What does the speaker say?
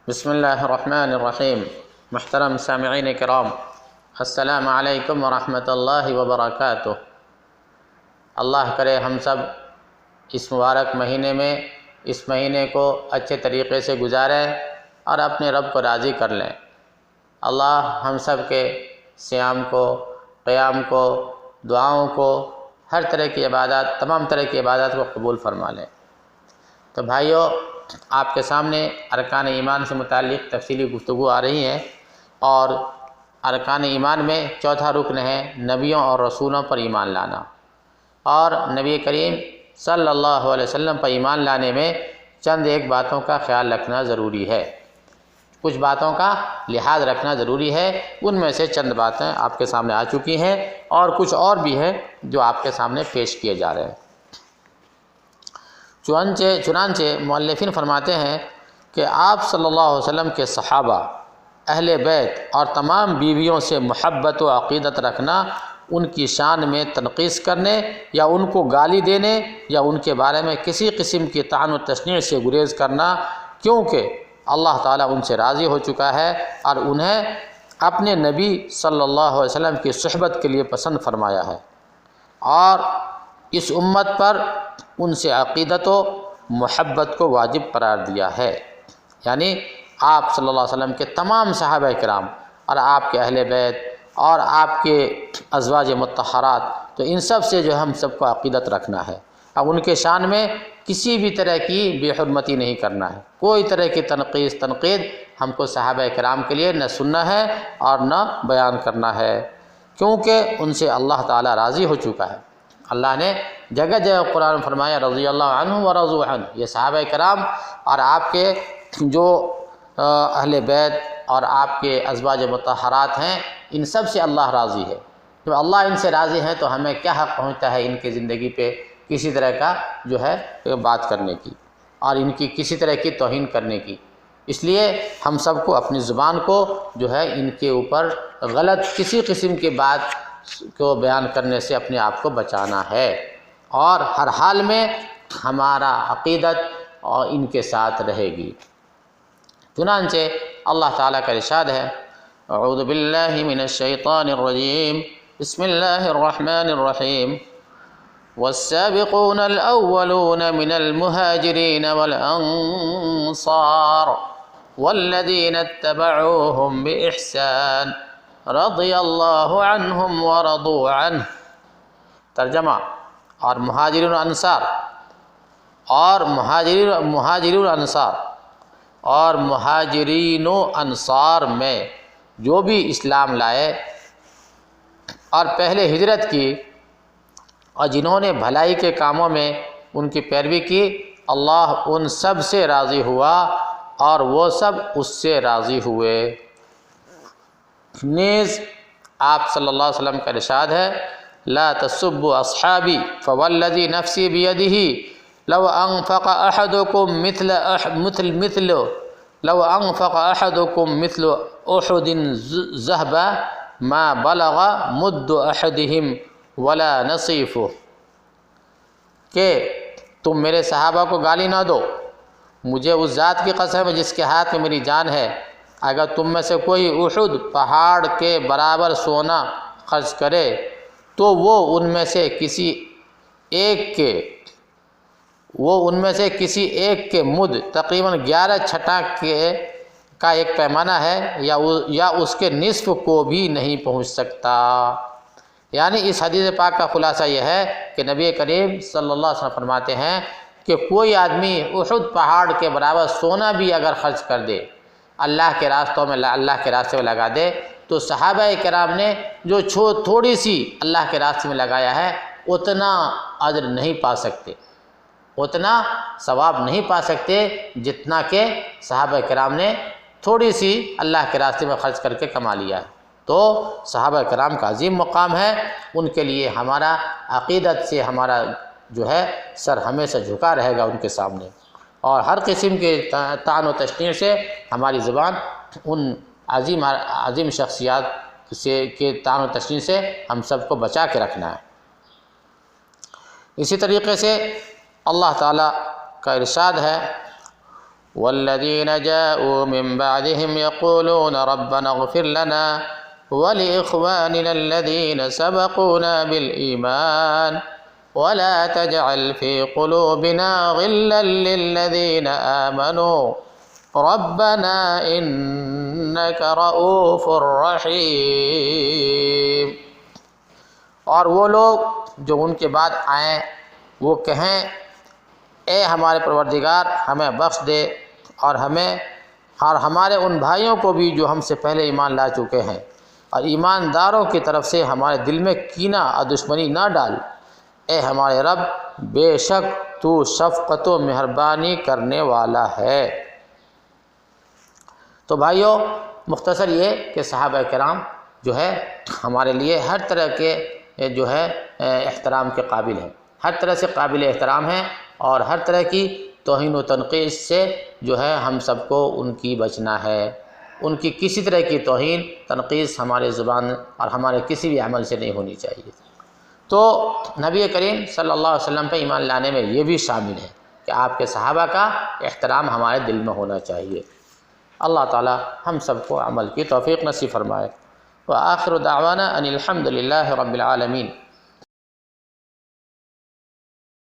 بسم اللہ الرحمن الرحیم۔ محترم سامعین کرام، السلام علیکم ورحمۃ اللہ وبرکاتہ۔ اللہ کرے ہم سب اس مبارک مہینے میں اس مہینے کو اچھے طریقے سے گزاریں اور اپنے رب کو راضی کر لیں۔ اللہ ہم سب کے صیام کو، قیام کو، دعاؤں کو، ہر طرح کی عبادات، تمام طرح کی عبادات کو قبول فرما لیں۔ تو بھائیو، آپ کے سامنے ارکان ایمان سے متعلق تفصیلی گفتگو آ رہی ہے، اور ارکان ایمان میں چوتھا رکن ہے نبیوں اور رسولوں پر ایمان لانا، اور نبی کریم صلی اللہ علیہ وسلم پر ایمان لانے میں چند ایک باتوں کا خیال رکھنا ضروری ہے، کچھ باتوں کا لحاظ رکھنا ضروری ہے۔ ان میں سے چند باتیں آپ کے سامنے آ چکی ہیں، اور کچھ اور بھی ہیں جو آپ کے سامنے پیش کیے جا رہے ہیں۔ چنانچہ مؤلفین فرماتے ہیں کہ آپ صلی اللہ علیہ وسلم کے صحابہ، اہل بیت اور تمام بیویوں سے محبت و عقیدت رکھنا، ان کی شان میں تنقیص کرنے یا ان کو گالی دینے یا ان کے بارے میں کسی قسم کی طعن و تشنیع سے گریز کرنا، کیونکہ اللہ تعالیٰ ان سے راضی ہو چکا ہے اور انہیں اپنے نبی صلی اللہ علیہ وسلم کی صحبت کے لیے پسند فرمایا ہے، اور اس امت پر ان سے عقیدت و محبت کو واجب قرار دیا ہے۔ یعنی آپ صلی اللہ علیہ وسلم کے تمام صحابہ کرام اور آپ کے اہل بیت اور آپ کے ازواج مطہرات، تو ان سب سے جو ہم سب کو عقیدت رکھنا ہے، اب ان کے شان میں کسی بھی طرح کی بے حرمتی نہیں کرنا ہے، کوئی طرح کی تنقید ہم کو صحابہ کرام کے لیے نہ سننا ہے اور نہ بیان کرنا ہے، کیونکہ ان سے اللہ تعالیٰ راضی ہو چکا ہے۔ اللہ نے جگہ جگہ قرآن میں فرمایا رضی اللہ عنہ ورضوا عنہ، یہ صحابہ کرام اور آپ کے جو اہل بیت اور آپ کے ازواج مطہرات ہیں، ان سب سے اللہ راضی ہے۔ جب اللہ ان سے راضی ہے تو ہمیں کیا حق پہنچتا ہے ان کی زندگی پہ کسی طرح کا جو ہے بات کرنے کی اور ان کی کسی طرح کی توہین کرنے کی؟ اس لیے ہم سب کو اپنی زبان کو جو ہے ان کے اوپر غلط کسی قسم کی بات کو بیان کرنے سے اپنے آپ کو بچانا ہے، اور ہر حال میں ہمارا عقیدت اور ان کے ساتھ رہے گی۔ چنانچہ اللہ تعالیٰ کا ارشاد ہے، اعوذ باللہ من الشیطان الرجیم، بسم اللہ الرحمن الرحیم، والسابقون الاولون من المہاجرین والانصار والذین اتبعوهم بإحسان رضی اللہ عنہم ورضوا عنہ۔ ترجمہ، اور مہاجرین و انصار میں جو بھی اسلام لائے اور پہلے ہجرت کی اور جنہوں نے بھلائی کے کاموں میں ان کی پیروی کی، اللہ ان سب سے راضی ہوا اور وہ سب اس سے راضی ہوئے۔ نیز آپ صلی اللہ علیہ وسلم کا ارشاد ہے، لا تسبوا اصحابی فوالذی نفسی بیدہ لو انفق احدکم مثل احد ذہبا ما بلغ مد احدہم ولا نصیفہ، کہ تم میرے صحابہ کو گالی نہ دو، مجھے اس ذات کی قسم ہے جس کے ہاتھ میں میری جان ہے، اگر تم میں سے کوئی احد پہاڑ کے برابر سونا خرچ کرے تو وہ ان میں سے کسی ایک کے مد، تقریباً 11 چھٹا کا ایک پیمانہ ہے، یا اس کے نصف کو بھی نہیں پہنچ سکتا۔ یعنی اس حدیث پاک کا خلاصہ یہ ہے کہ نبی کریم صلی اللہ علیہ وسلم فرماتے ہیں کہ کوئی آدمی احد پہاڑ کے برابر سونا بھی اگر خرچ کر دے، اللہ کے راستے میں لگا دے، تو صحابہ کرام نے جو تھوڑی سی اللہ کے راستے میں لگایا ہے اتنا اجر نہیں پا سکتے، اتنا ثواب نہیں پا سکتے جتنا کہ صحابہ کرام نے تھوڑی سی اللہ کے راستے میں خرچ کر کے کما لیا ہے۔ تو صحابہ کرام کا عظیم مقام ہے، ان کے لیے ہمارا عقیدت سے ہمارا جو ہے سر ہمیشہ جھکا رہے گا ان کے سامنے، اور ہر قسم کے طعن و تشنیع سے ہماری زبان ان عظیم شخصیات کے طعن و تشنیع سے ہم سب کو بچا کے رکھنا ہے۔ اسی طریقے سے اللہ تعالیٰ کا ارشاد ہے، والذین جاءوا من بعدهم يقولون ربنا اغفر لنا ولإخواننا الذين سبقونا بالإيمان ولا تجعل في قلوبنا غلا للذين آمنوا ربنا إنك رؤوف رحیم۔ اور وہ لوگ جو ان کے بعد آئیں وہ کہیں اے ہمارے پروردگار ہمیں بخش دے اور ہمارے ان بھائیوں کو بھی جو ہم سے پہلے ایمان لا چکے ہیں، اور ایمانداروں کی طرف سے ہمارے دل میں کینہ اور دشمنی نہ ڈال، اے ہمارے رب بے شک تو شفقت و مہربانی کرنے والا ہے۔ تو بھائیوں، مختصر یہ کہ صحابہ کرام جو ہے ہمارے لیے ہر طرح کے جو ہے احترام کے قابل ہیں، ہر طرح سے قابل احترام ہیں، اور ہر طرح کی توہین و تنقید سے جو ہے ہم سب کو ان کی بچنا ہے۔ ان کی کسی طرح کی توہین تنقید ہمارے زبان اور ہمارے کسی بھی عمل سے نہیں ہونی چاہیے۔ تو نبی کریم صلی اللہ علیہ وسلم پہ ایمان لانے میں یہ بھی شامل ہے کہ آپ کے صحابہ کا احترام ہمارے دل میں ہونا چاہیے۔ اللہ تعالی ہم سب کو عمل کی توفیق نصیب فرمائے۔ وآخر دعوانا ان الحمد للہ رب العالمین۔